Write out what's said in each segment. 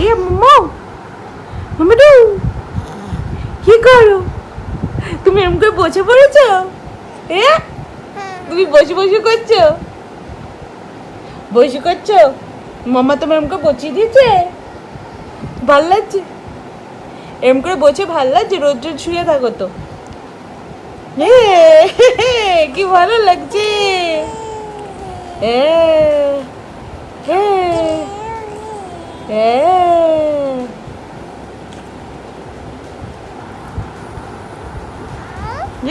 এ মাম্মা মাম্মাডু কি করো তুমি এরকম করে বসে পড়েছো এ তুমি বসে বসে করছো বসে করছো মাম্মা তোমার এরকম করে বসিয়ে দিয়েছে ভাল লাগছে এরকম করে বসে ভাল লাগছে রোজ রোজ শুয়ে থাকো তো কি ভালো লাগছে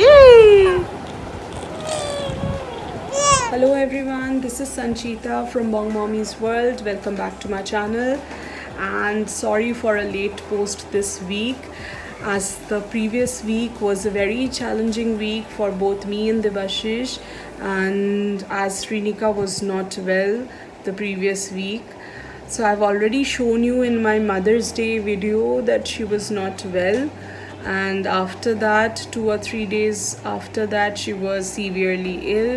Yay! Hello everyone, this is Sanchita from Bong Mommy's World. Welcome back to my channel and sorry for a late post this week as the previous week was a very challenging week for both me and Debashish, and as Srinika was not well the previous week. So I've already shown you in my Mother's Day video that she was not well, and after that 2 or 3 days after that she was severely ill,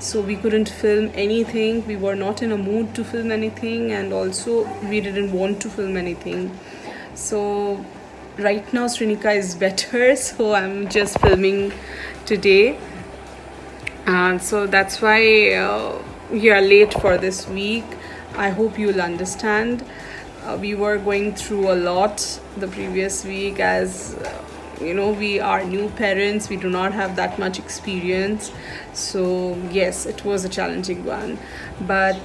so we couldn't film anything. We were not in a mood to film anything, and also we didn't want to film anything. So right now Srinika is better, so I'm just filming today, and so that's why we are late for this week. I hope you'll understand. We were going through a lot the previous week as you know, we are new parents, we do not have that much experience, so yes, it was a challenging one, but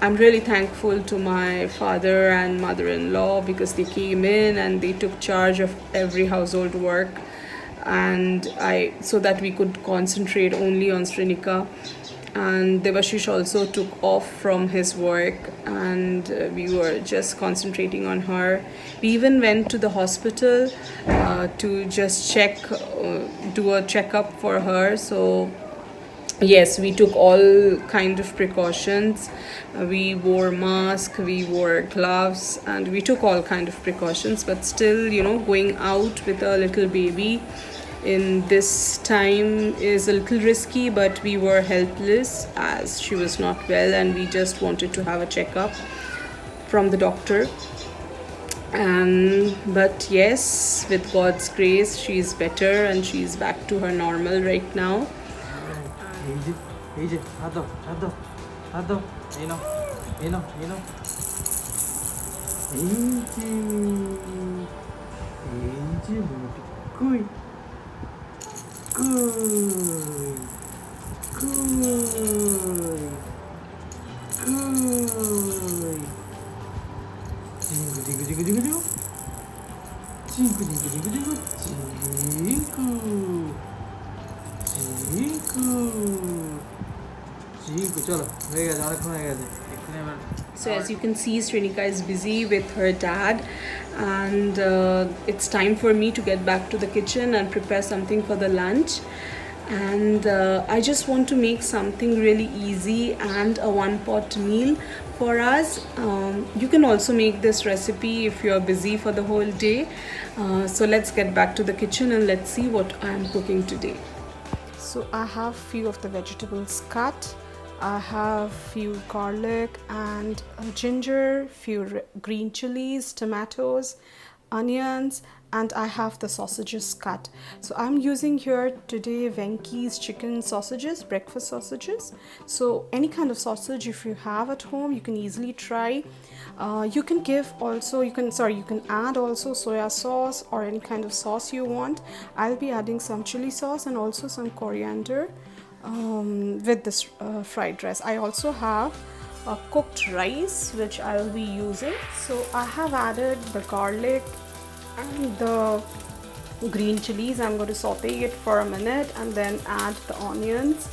I'm really thankful to my father and mother-in-law because they came in and they took charge of every household work, and so that we could concentrate only on Srinika. And Devashish also took off from his work, and we were just concentrating on her. We even went to the hospital to just do a checkup for her. So yes, we took all kind of precautions. We wore mask, we wore gloves, and we took all kind of precautions, but still, you know, going out with a little baby in this time is a little risky, but we were helpless as she was not well and we just wanted to have a checkup from the doctor. But yes, with God's grace she is better and she is back to her normal right now. Good. Good. Good. Jingle, jingle, jingle, jingle, jingle. Jingle, jingle, jingle, jingle. Jingle. Jingle. Jingle. चलो हो गया ज़्यादा हो गया So as you can see, Srinika is busy with her dad, and it's time for me to get back to the kitchen and prepare something for the lunch. And I just want to make something really easy and a one-pot meal for us. You can also make this recipe if you're busy for the whole day. So let's get back to the kitchen and let's see what I'm cooking today. So I have few of the vegetables cut. I have few garlic and ginger, few green chilies, tomatoes, onions, and I have the sausages cut. So I'm using here today Venky's chicken sausages, breakfast sausages. So any kind of sausage if you have at home, you can easily try. You can add also soya sauce or any kind of sauce you want. I'll be adding some chili sauce and also some coriander with this fried rice. I also have cooked rice which I'll be using. So I have added the garlic and the green chilies. I'm going to saute it for a minute and then add the onions,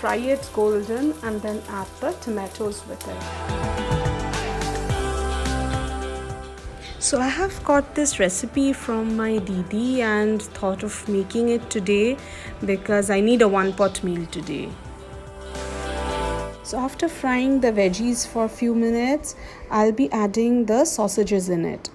fry it golden, and then add the tomatoes with it. So I have got this recipe from my Didi and thought of making it today because I need a one-pot meal today. So after frying the veggies for a few minutes, I'll be adding the sausages in it.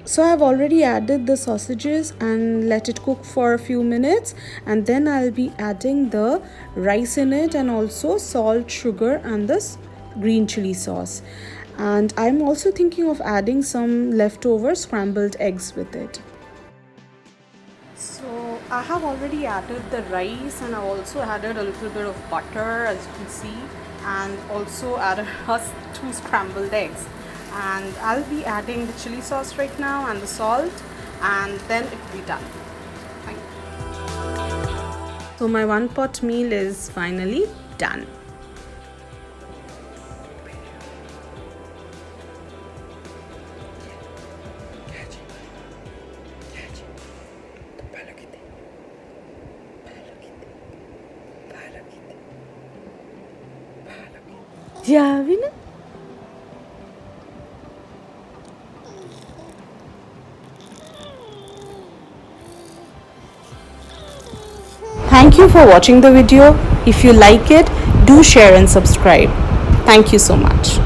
So I've already added the sausages and let it cook for a few minutes, and then I'll be adding the rice in it and also salt, sugar and the green chili sauce. And I'm also thinking of adding some leftover scrambled eggs with it. So I have already added the rice, and I've also added a little bit of butter, as you can see, and also added us 2 scrambled eggs. And I'll be adding the chili sauce right now and the salt, and then it will be done. Thank you. So my one pot meal is finally done. Javina? Thank you for watching the video. If you like it, do share and subscribe. Thank you so much.